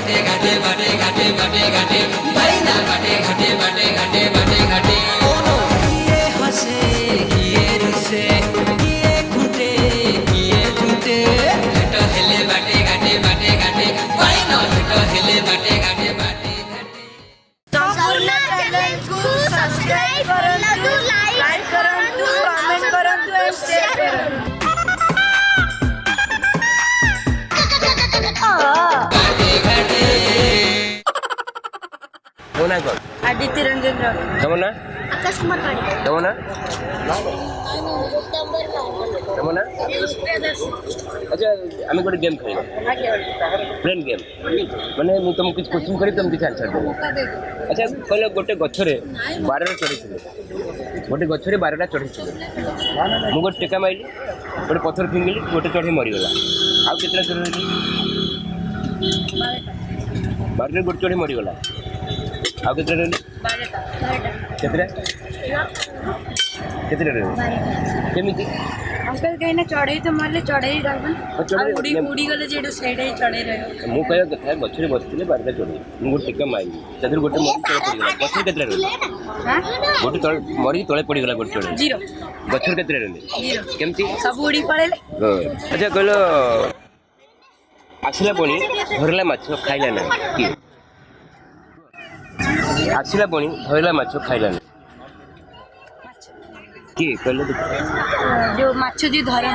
घाटे घाटे बाटे घाटे बाटे घाटे भाई ना बाटे घाटे बाटे घाटे बाटे घाटे किए हंसे किए रुसे किए खुंटे किए झूठे भेट हेले बाटे घाटे भाई ना भेट हेले बाटे घाटे संपूर्ण चैनल को सब्सक्राइब करंतु लाइक करंतु कमेंट करंतु एंड शेयर करंतु कोना कोन आदित्य रंजन राव तमना आकाश कुमार पाड़ी तमना तमना अच्छा आमे गोटे गेम खेल ब्रेन गेम माने मु तुमको कुछ क्वेश्चन करी तुम किछ आंसर दे अच्छा कहले गोटे गछरे 12 टा चढ़ी छिले गोटे गछरे 12 टा चढ़ी छिले मु गोटे टेका माइली गोटे पत्थर फिंगिली गोटे चढ़ी मरि गला आ केतरा चढ़ी 12 गोटे चढ़ी मरि गला आ केतरा रहली 12 केतरा केतरा रहली केमिति अंकल कहीं ना चढ़े तो मारले चढ़े ही गल उड़ी उड़ी गले जेडो साइड ही चढ़े रहे मु कहया कथा गछरे बसथिले 12 टा चढ़ी मु गोटे टेका माइली तदर गोटे मरि तळे पड़ी गला गछरे केतरा रहली हां गोटे तळे मरि तळे पड़ी गला गोटे चढ़ी 0 गछरे केतरा रहली 0 केमिति सब उड़ी पड़ेले अच्छा कहलो आसिला बणी धरला माछ खाइला ना कि आसिला बणी धरला माछ खाइला ना कि कहलो जो माछ जी धरन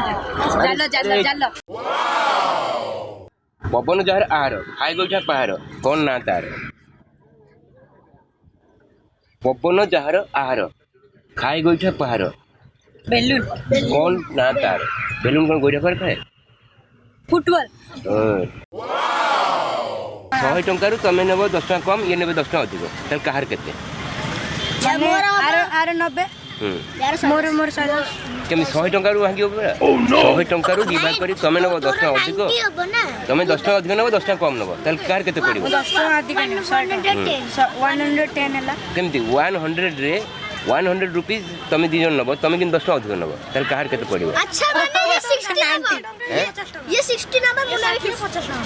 जाल जाल जाल पवन जहर आहार खाई गोइठा पहाड़ कौन ना तार पवन जहर आहार खाई गोइठा पहाड़ बेलून कौन ना तार बेलून कौन गोइठा पर खाए फुटबॉल 100 टंका तमें नेब 10 टका कम ये नेबे 10 टका अधिक तार कहार केते आर 90 मोर मोर साइड केमी 100 टंका रु भांगी होबे 100 टंका रु डिवाइड करी तमें नेब 10 टका अधिक तमें 10 टका अधिक नेब 10 टका कम नेब तार कहार केते पड़िबो 10 टका अधिक 110 हला केमती 100 रे 100 रुपीस तमें दी जन नब तमें किन 10 टका अधिक नब तार कहार केते पड़िबो अच्छा माने ये 60 नंबर ये 60 नंबर मुला 50 टका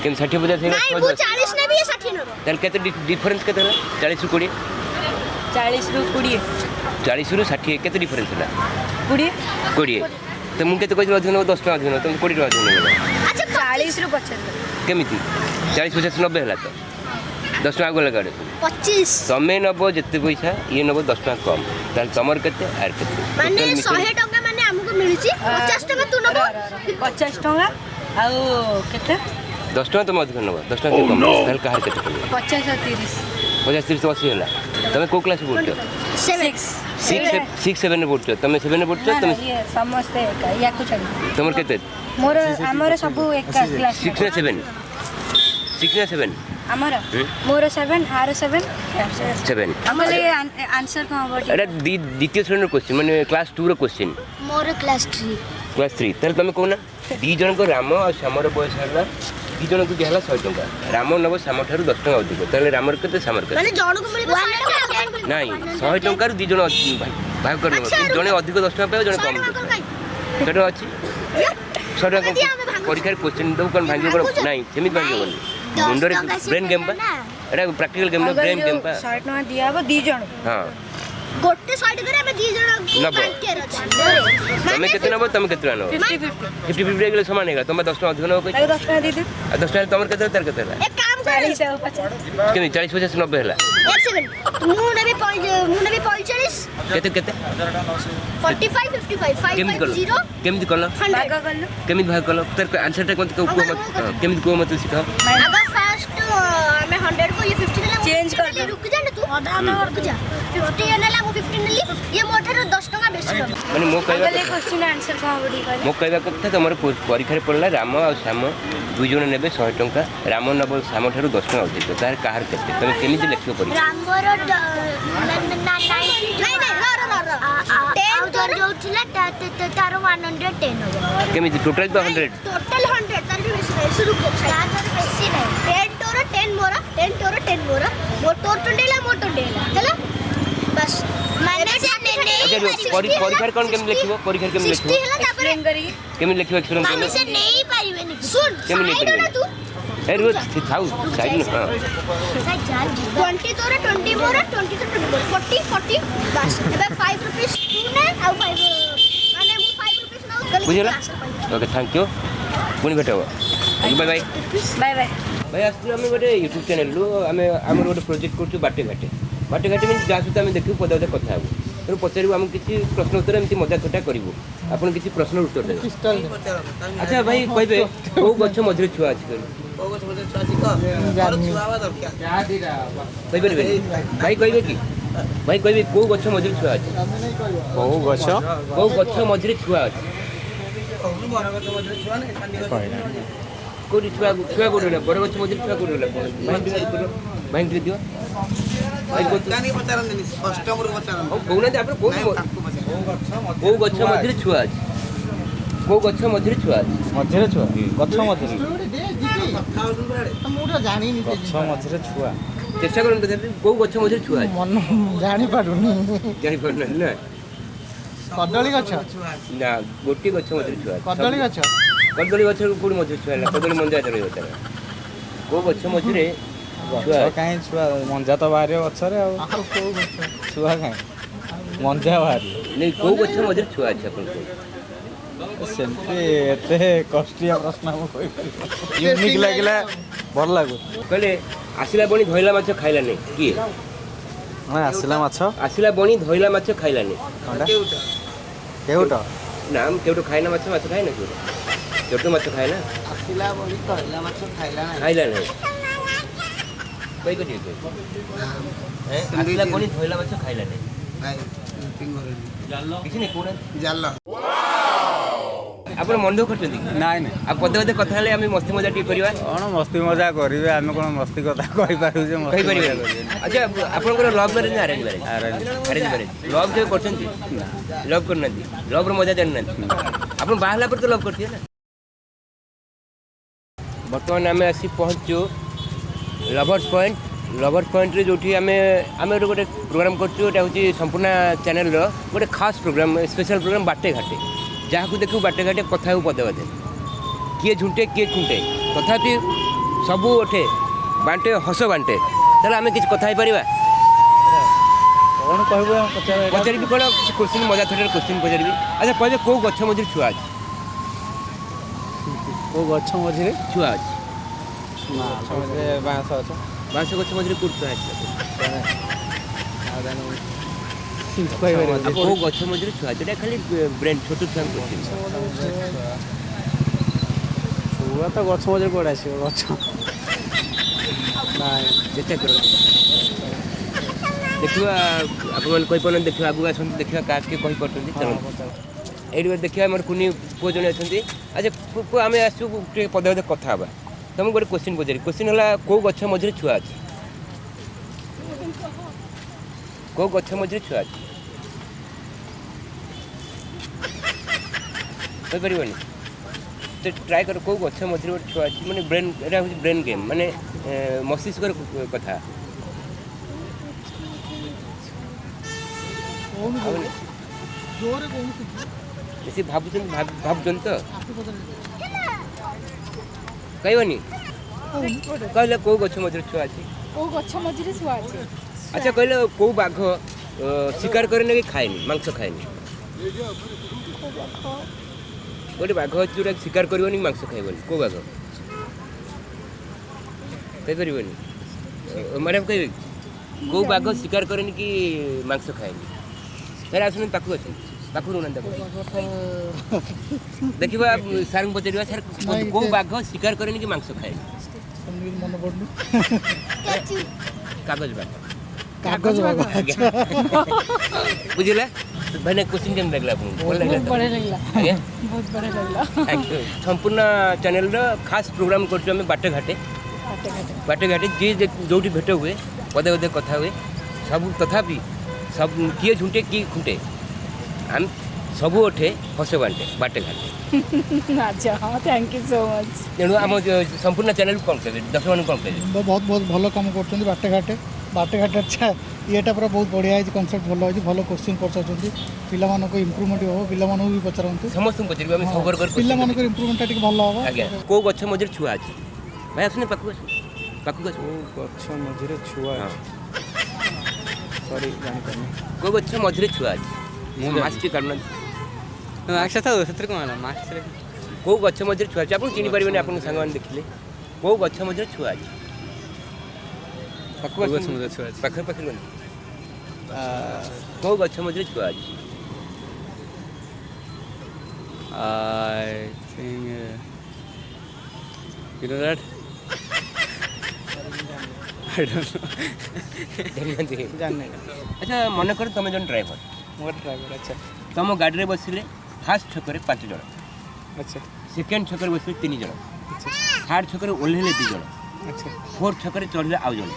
केम 60 बजा थे नहीं वो 40 ने भी ये 60 नंबर तार केते डिफरेंस केते हला 40 रु 20 40 रु 20 40 रु 60 केते डिफरेंस हला 20 तो मु केते कहि अधिक नब 10 टका अधिक नब तुम 20 टका अधिक नब अच्छा 40 रु 50 केमिति 40 50 90 हला तो 10 टका गले गाड़े 25 तमें नब जते पैसा ये नब 10 टका कम तार तमर केते आर केते माने 100 टका माने हमको मिलुची 50 टका तू नबो 50 टका आ केते 10 टका तुम अधिक नब 10 टका कम तार कहार केते पड़िबो 50 और 30 50 30 80 हला तमे को क्लास पढतो 6 7 पढतो तमे 7 पढतो तमे ये समस्त या कुछ तमर केते मोर हमर सब एक क्लास 6 ना 7 हमर मोर 7 आर 7 हमर आंसर कहां बट अरे द्वितीय श्रेणी क्वेश्चन माने क्लास 2 रो क्वेश्चन मोर क्लास 3 तार तमे कोना दी जन को राम और श्यामर बयस हला दी जन को दिहला 100 टका राम नब श्याम ठारू 10 टका अधिक ताले रामर केते श्यामर केते माने जण को मिलबो 100 टका नहीं 100 टका दी जन भाग कर जने अधिक 10 टका पे जने कम केते अछि 100 टका परीक्षा क्वेश्चन दो कोन भांगी कोन नहीं सेमी भांगी कोन मुंडरे ब्रेन गेम बा एटा प्रैक्टिकल गेम न ब्रेन गेम बा 100 टका दियाबो दी जण हां गोटे साइड करे हम दी जण बांटेर अछि तमे केते नबो तमे केते नबो 50 50 गेले समान हेगा तमे 10 टका अधिक नबो 10 टका दे दे 10 टका तमर केते तार केते एक काम कर 40 और 50 केनी 40 50 90 हला एक सेकंड मु नेबे 45 केते केते 45 55 550 केमिति करलो भाग करलो केमिति भाग करलो तार आंसर टा कोन को मत केमिति को मत सिखाओ अगर फर्स्ट मैं 100 को ये 50 देला चेंज कर दे रुक जा ना तू आधा रुक जा 50 ये नेला मु 15 नेली ये मोठर 10 टका बेसी माने मो कहबा अगले क्वेश्चन आंसर कहां बडी कर मो कहबा कथा तमर परीक्षा रे पड़ला राम और श्याम दुई जन नेबे 100 टका राम नब श्याम ठारू 10 टका अधिक तार कहार केते तमे केमिति लिखियो परीक्षा रामर नहीं जन जो थिला तारो 110 हो केमिति टोटल तो 100 टोटल 100 तार भी बेसी नहीं शुरू कर तार बेसी नहीं 10 तोर 10 मोरा 10 तोर 10 मोरा मोटो टंडेला चलो बस माने से नहीं परीक्षा कोन केम लिखिबो परीक्षा केम लिखिबो होला तापर एक्सप्लेन करी केम लिखिबो एक्सप्लेन माने से नहीं पाइबे नहीं सुन साइड ना तू ए रुक थाउ साइड न हां 20 तोरे 20 मोरा 20 तो 20 40 40 बस एबे 5 रुपीस तू ने आ 5 माने मु 5 रुपीस ना बुझला ओके थैंक यू पुनी भेटो बाय बाय बाय भाई आसलु आम गोटे यूट्यूब चैनल रु आम गोटे प्रोजेक्ट कर बाटे घाटे मीन जहाँ सहित आम देखू पदे पदे कथा हेबू तेणु पचारू आम किसी प्रश्न उत्तर एमती मजा थटा करूँ आपन किसी प्रश्न उत्तर देवे अच्छा भाई कहबे कौ गछ मझे छुआ अच्छी भाई कहबे कि भाई कहबे कौ गछ मझे छुआ अच्छी कौ गछ मझे छुआ अच्छी कोडी छुआ छुआ कोडी ना बड़ गछ मझे छुआ कोडी ना बैंक दियो भाई को गानी पचारन देनी कस्टमर को पचारन कोना दे आपन को गछ मझे छुआ अछि को गछ मझे छुआ अछि गछ मझे मुटा जानी नि गछ मझे छुआ चेष्टा करन तो को गछ मझे छुआ अछि मन जानी पाडुनी ना कदली गछ ना गोटी गछ मझे छुआ कदली गछ कोडी मझे छुआ ना कदली मंजा दे होता को गछ मझे छुआ कहीं छुआ मंजा तो बाहर गछरे आ छुआ कहीं मंजा बाहर नहीं को गछ मझे छुआ अछि अपन सेमती एते कष्टिया प्रश्न हम कोई यूनिक लागला भल लागो कहले आसिला बणी धइला माछ खाइला नहीं की हां आसिला बणी धइला माछ खाइला नहीं केउटा नाम केउटो खाइना माछ खाइ ना केउटो माछ खाइना आसिला बड़ी कहला माछ खाइला नहीं कई कटी आसिला बणी धइला माछ खाइला नहीं भाई जाल्लो किसी ने कोना जाल्लो आपण मन दुख करछथि नाइ नाइ आ पदे पदे कथा हले आमे मस्ती मजा टी करबा कोन मस्ती मजा करिवे आमे कोन मस्ती कथा कहि पारु जे कहि परिबा अच्छा आपनकर लव मैरिज ना अरेंज मैरिज लव जे करछथि लव करनथि लव रो मजा जाननथि आपण बाहला पर तो लव करथि ना वर्तमान आमे आसी पहुंचो लवर्स पॉइंट रे जोठी आमे गोटे प्रोग्राम करछु एटा होची संपूर्ण चैनल रो गोटे खास प्रोग्राम स्पेशल प्रोग्राम बाटे घाटे जहाँ को देखू बाटे घाटे कथा पदे पदे किए झुंटे किए खुंटे तथापि सबू उठे बांटे हस बांटे ताले आमे किछ कथा पारिबा कोन कहबो पचारिबी कोन क्वेश्चन मजा थोड़े क्वेश्चन पचारिबी अच्छा कहबे को गछ मझे छुआ अछि को गछ मझे छुआ अछि ना समझे बांस गछ मझे कुट छुआ अछि कहबे को गछ मझे छुआ अछि खाली ब्रेन छोट छुआ छुआ तो गछ मझे कोड आसी गछ नाइ जेते करो देखिवा अपन कोइ पन देखिवा आगु आसन देखिवा काट के कहि पटुंदी चलो एडी देखिवा हमर कुनी पो जने अछंती अच्छा पो आमे आसु पदे पदे कथा बा तुम गोटे क्वेश्चन पचारि क्वेश्चन हला को गछ मझे छुआ अछि को गछ मझे छुआ अछि कहि परिबनी तो ट्राई कर को गछ मझे गोटे छुआ अछि माने ब्रेन एटा हो ब्रेन गेम माने मस्तिष्क कथा जोरे कोन एसी भाबुचन तो कहबनी कहले को गछ मझे छुआ अछि ओ गछ मझिरे छुआ अछि अच्छा कहले को बाघ शिकार करे कि खाएनी मांस खाएनी गोटे बाघ अच्छी जोटा शिकार करनी मांस खाइबनी को बाघ कहीपरनी मैडम कहे को बाघ शिकार करे कि मांस खाएनी सर आसन पाखु अच्छे पाखु रोना देखा सार पचार सर को बाघ शिकार करे कि मांस खाए मन पड़नु कागज बाघ कागज बुझला भाई क्वेश्चन केम लगला बहुत बढ़िया लगला आज्ञा बहुत बढ़िया लगला थैंक यू संपूर्ण चैनल रो खास प्रोग्राम करछु हमें बाटे घाटे जे जोटी भेट हुए पदे पदे कथा हुए सब तथापि सब किए झुंटे किए खुंटे हम सबू उठे हस बाटे घाटे अच्छा हाँ थैंक यू सो मच तेणु आम संपूर्ण चैनल कौन कहे दर्शक मान कौन कहे बहुत बहुत भल काम कर बाटे घाटे अच्छा येटा पूरा बहुत बढ़िया है कॉन्सेप्ट भल है भल क्वेश्चन पचार पिला इम्प्रूवमेंट हो पिला भी पचारती समस्त पचार सब वर्ग पिला इम्प्रूवमेंट टा भल हम आज्ञा को गछ मझे छुआ अछि ଭାଇ ଆସୁନି ପାଖକୁ ଆସୁ ପାଖକୁ ଆସୁ କେଉଁ ଗଛ ମଝିରେ ଛୁଆ ଅଛି ସରି ଜାଣିପାରୁନି କେଉଁ ଗଛ ମଝିରେ ଛୁଆ ଅଛି ମୁଁ ମାଛଟି କାଟୁନାହାନ୍ତି ମାସ୍କ ଥାଉ ସେଥିରେ କ'ଣ ହେଲା ମାସ୍କରେ କେଉଁ ଗଛ ମଝିରେ ଛୁଆ ଅଛି ଆପଣ ଚିହ୍ନିପାରିବେନି ଆପଣଙ୍କ ସାଙ୍ଗମାନେ ଦେଖିଲେ କେଉଁ ଗଛ ମଝିରେ ଛୁଆ ଅଛି ପାଖକୁ ଗଛ ମଝିରେ ଛୁଆ ଅଛି ପାଖରେ ପାଖରେ ଗଲେ କେଉଁ ଗଛ ମଝିରେ ଛୁଆ ଅଛି I think you know that I don't know ଜାଣିନାହାନ୍ତି ଆଚ୍ଛା ମନେକର ତୁମେ ଜଣେ ଡ୍ରାଇଭର ମୋର ଡ୍ରାଇଭର ଆଚ୍ଛା ତୁମ ଗାଡ଼ିରେ ବସିଲେ ଫାର୍ଷ୍ଟ ଛକରେ 5 ଜଣ ଆଚ୍ଛା ସେକେଣ୍ଡ ଛକରେ ବସିଲେ 3 ଜଣ ଆଚ୍ଛା ଥାର୍ଡ଼ ଛକରେ ଓହ୍ଲେଇଲେ 2 ଜଣ ଆଚ୍ଛା ଫୋର୍ଥ ଛକରେ ଚଢ଼ିଲେ ଆଉ ଜଣେ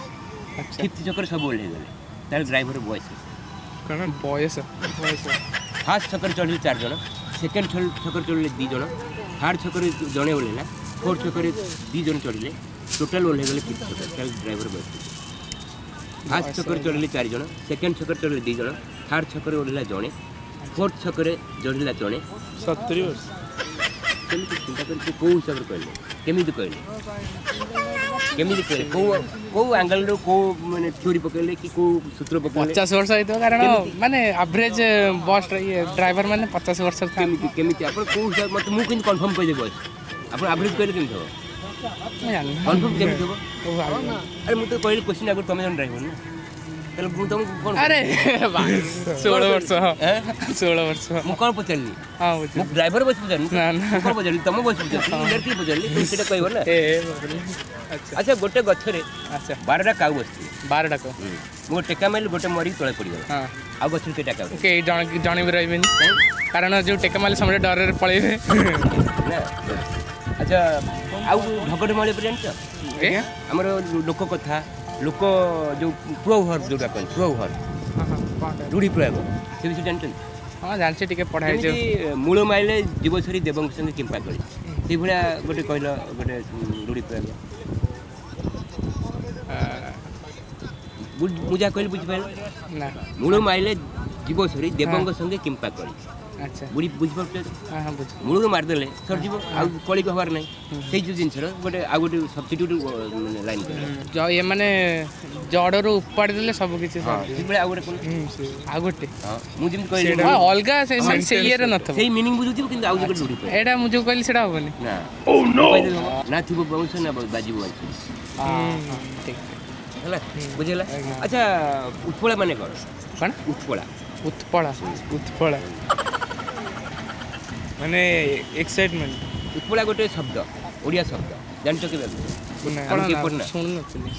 ଆଚ୍ଛା ଫିଫ୍ଥ ଛକରେ ସବୁ ଓହ୍ଲେଇଗଲେ ତାହେଲେ ଡ୍ରାଇଭର ବୟସ କ'ଣ ବୟସ ଫାର୍ଷ୍ଟ ଛକରେ ଚଢ଼ିଲେ 4 ଜଣ ସେକେଣ୍ଡ ଛକରେ ଚଢ଼ିଲେ 2 ଜଣ ଥାର୍ଡ଼ ଛକରେ ଜଣେ ଓହ୍ଲେଇଲା ଫୋର୍ଥ ଛକରେ 2 ଜଣ ଚଢ଼ିଲେ ଟୋଟାଲ୍ ଓହ୍ଲେଇଗଲେ ଫିଫ୍ଥ ଛକରେ ତାହେଲେ ଡ୍ରାଇଭର ବୟସ ଫାର୍ଷ୍ଟ ଛକରେ ଚଢ଼ିଲେ 4 ଜଣ ସେକେଣ୍ଡ ଛକରେ ଚଢ଼ିଲେ 2 ଜଣ ଥାର୍ଡ଼ ଛକରେ ଓହ୍ଲେଇଲା ଜଣେ ଫୋର୍ଥ ଛକରେ ଚଢ଼ିଲା ଜଣେ 70 ବର୍ଷ କେମିତି ଚିନ୍ତା କରି କେଉଁ ହିସାବରେ କହିଲେ କେମିତି କହିଲେ କେଉଁ ଆଙ୍ଗେଲରୁ କେଉଁ ମାନେ ଥିଓରି ପକେଇଲେ କି କେଉଁ ସୂତ୍ର ପକେଇଲେ 50 ବର୍ଷ ହେଇଥିବ କାରଣ ମାନେ ଆଭରେଜ ବସ୍ ଇଏ ଡ୍ରାଇଭର ମାନେ 50 ବର୍ଷ କେମିତି କେମିତି ଆପଣ କେଉଁ ହିସାବରେ ମୋତେ ମୁଁ କେମିତି କନଫର୍ମ କହିଦେବି ବୟସ ଆପଣ ଆଭରେଜ କହିଲେ କେମିତି ହେବ କନଫର୍ମ କେମିତି ହେବ ଆରେ ମୁଁ ତ କହିଲି କ୍ୱେଶ୍ଚିନ୍ ଆଗରୁ ତୁମେ ଜଣେ ଡ୍ରାଇଭର ନା ତାହେଲେ ମୁଁ ତୁମକୁ କ'ଣ ଆରେ 16 ବର୍ଷ 16 ବର୍ଷ ମୁଁ କ'ଣ ପଚାରିଲି ହଁ ମୁଁ ଡ୍ରାଇଭର ବୟସ ପଚାରିଲି ନା ନା କ'ଣ ପଚାରିଲି ତୁମ ବୟସ ପଚାରିଲି କିଏ ପଚାରିଲି তুমি ସେଇଟା କହିବ ନା ଆଚ୍ଛା ଆଚ୍ଛା ଗୋଟେ ଗଛରେ ଆଚ୍ଛା 12ଟା କାଉ ବସିଥିଲେ 12 ଟାକ ମୁଁ ଟେକା ମାରିଲି ଗୋଟେ ମରିକି ତଳେ ପଡ଼ିଗଲା ହଁ ଆଉ ଗଛରେ କେଇଟା କାଉ କେହି ଜଣେ ବି ରହିବେନି କାରଣ ଯେଉଁ ଟେକା ମାଲି ସମସ୍ତେ ଡରରେ ପଳେଇବେ ନା ଆଚ୍ଛା ଆଉ ଢଗଟେ ମଳି ଉପରେ ଜାଣିଛ ଆଜ୍ଞା ଆମର ଲୋକ କଥା ଲୋକ ଯେଉଁ ପ୍ରୟୋଗ ଯେଉଁଟା କହିଲେ ପ୍ରୟୋଗ ରୂଢ଼ି ପ୍ରୟୋଗ ସେ ବିଷୟରେ ଜାଣିଛନ୍ତି ହଁ ଜାଣିଛି ଟିକେ ପଢ଼ା ହେଇଛି ଯେମିତି ମୂଳ ମାଇଲେ ଜୀବଛରୀ ଦେବଙ୍କ ସଙ୍ଗେ କିମ୍ପା କରି ସେଇଭଳିଆ ଗୋଟେ କହିଲ ଗୋଟେ ରୂଢ଼ି ପ୍ରୟୋଗ ମୁଁ ଯାହା କହିଲି ବୁଝିପାରିଲ ନା ମୂଳ ମାଇଲେ ଜୀବଛରୀ ଦେବଙ୍କ ସଙ୍ଗେ କିମ୍ପା କରି ଆଚ୍ଛା ବୁଝିପାରୁଛ ହଁ ହଁ ବୁଝ ମୂଳରୁ ମାରିଦେଲେ ସରିଯିବ ଆଉ କଳିକ ହବାର ନାହିଁ ସେଇ ଯେଉଁ ଜିନିଷର ଗୋଟେ ଆଉ ଗୋଟେ ସବଷ୍ଟିଟ୍ୟୁଟ୍ ଲାଇନ୍ ଇଏ ମାନେ ଜଡ଼ରୁ ଉପାଡ଼ି ଦେଲେ ସବୁ କିଛି ସେଇଭଳିଆ ଆଉ ଗୋଟେ କ'ଣ ଆଉ ଗୋଟେ ହଁ ମୁଁ ଯେମିତି କହିଲି ଅଲଗା ସେ ଇଏରେ ନଥିବ ସେଇ ମିନିଂ ବୁଝୁଥିବ କିନ୍ତୁ ଆଉ ଗୋଟେ ରୂଢ଼ି ପ୍ରୟୋଗ ଏଇଟା ମୁଁ ଯେଉଁ କହିଲି ସେଇଟା ହବନି ନା କହିଦେଲେ ହବ ନା ଥିବ ବଂଶ ନା ବାଜିବ ବଂଶ ଠିକ୍ ହେଲା ବୁଝିଗଲା ଆଚ୍ଛା ଉତ୍ପଳା ମାନେ କ'ଣ କ'ଣ ଉତ୍ପଳା ଉତ୍ପଳା ମାନେ ଏକ୍ସାଇଟମେଣ୍ଟ ଉତ୍ପଳା ଗୋଟେ ଶବ୍ଦ ଓଡ଼ିଆ ଶବ୍ଦ ଜାଣିଛ କେବେ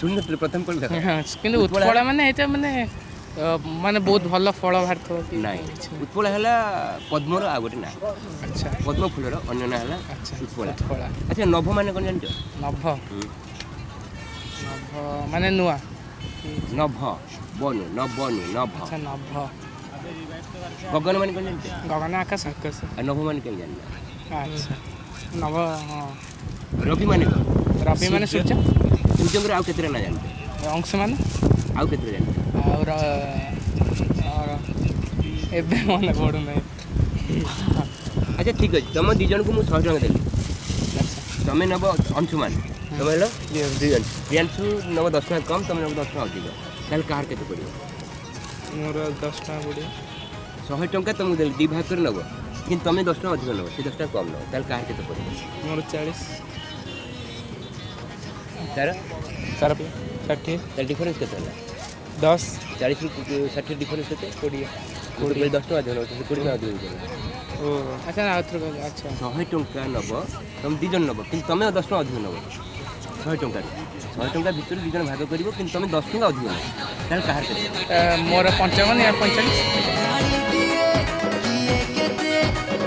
ଶୁଣିନଥିଲି ପ୍ରଥମ ପଢ଼ିଲା କିନ୍ତୁ ଉତ୍ପଳା ମାନେ ଏଇଟା ମାନେ ମାନେ ବହୁତ ଭଲ ଫଳ ବାହାରିଥିବ ନାଇଁ ଉତ୍ପଳା ହେଲା ପଦ୍ମର ଆଉ ଗୋଟେ ନାଁ ଆଚ୍ଛା ପଦ୍ମ ଫୁଲର ଅନ୍ୟ ନାଁ ହେଲା ଉତ୍ପଳା ଆଚ୍ଛା ନଭ ମାନେ କ'ଣ ଜାଣିଛ ନଭ ମାନେ ନୂଆ ନଭ ବନୁ ନଭ ଆଚ୍ଛା ନଭ ଗଗନ ମାନେ କ'ଣ ଜାଣିଛ ଗଗନ ଆକାଶ ଆଉ ନଭ ମାନେ କେମିତି ଜାଣିଛ ଆଚ୍ଛା ନଭ ହଁ ରବି ମାନେ କ'ଣ ରବି ମାନେ ସୂର୍ଯ୍ୟ ସୂର୍ଯ୍ୟଙ୍କର ଆଉ କେତେଟା ନାଁ ଜାଣିଛ ଅଂଶ ମାନେ ଆଉ କେତେଟା ଜାଣିଛ ଆଉ ଏବେ ମନେ ପଡ଼ୁନାହିଁ ଆଚ୍ଛା ଠିକ୍ ଅଛି ତୁମ ଦୁଇ ଜଣଙ୍କୁ ମୁଁ 100 ଟଙ୍କା ଦେଲି ତୁମେ ନେବ ଅଂଶୁମାନ ତୁମେ ହେଲ ପ୍ରିୟାଂଶୁ ନେବ 10 ଟଙ୍କା କମ୍ ତୁମେ ନେବ 10 ଟଙ୍କା ଅଧିକ ତାହେଲେ କାହାର କେତେ ପଡ଼ିବ ମୋର 10 ଟଙ୍କା ପଡ଼ିବ 100 ଟଙ୍କା ତୁମକୁ ଦେଲି 2 ଭାଗ କରି ନେବ କିନ୍ତୁ ତୁମେ 10 ଟଙ୍କା ଅଧିକ ନେବ ସେ 10 ଟଙ୍କା କମ୍ ନେବ ତାହେଲେ କାହାର କେତେ ପଡ଼ିବ ମୋର 40 ତାର 60 ତାହେଲେ ଡିଫରେନ୍ସ କେତେ ହେଲା 10 40ରୁ 60 ଡିଫରେନ୍ସ କେତେ 20 10 ଟଙ୍କା ଅଧିକ ନେବ 20 ଟଙ୍କା ଅଧିକ ହେଇଯିବ ଓ ଆଚ୍ଛା ଆଚ୍ଛା 100 ଟଙ୍କା ନେବ ତୁମେ 2 ଜଣ ନେବ କିନ୍ତୁ ତୁମେ 10 ଟଙ୍କା ଅଧିକ ନେବ 100 ଟଙ୍କାରେ 100 ଟଙ୍କା ଭିତରେ 2 ଜଣ ଭାଗ କରିବ କିନ୍ତୁ ତୁମେ 10 ଟଙ୍କା ଅଧିକ ନେବ ତାହେଲେ କାହାର କେତେ ମୋର 55 या 45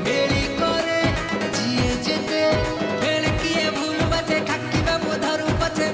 मेरी करे जिए जेते फेल किए भूल बचे खाकी बाबू धरू पछे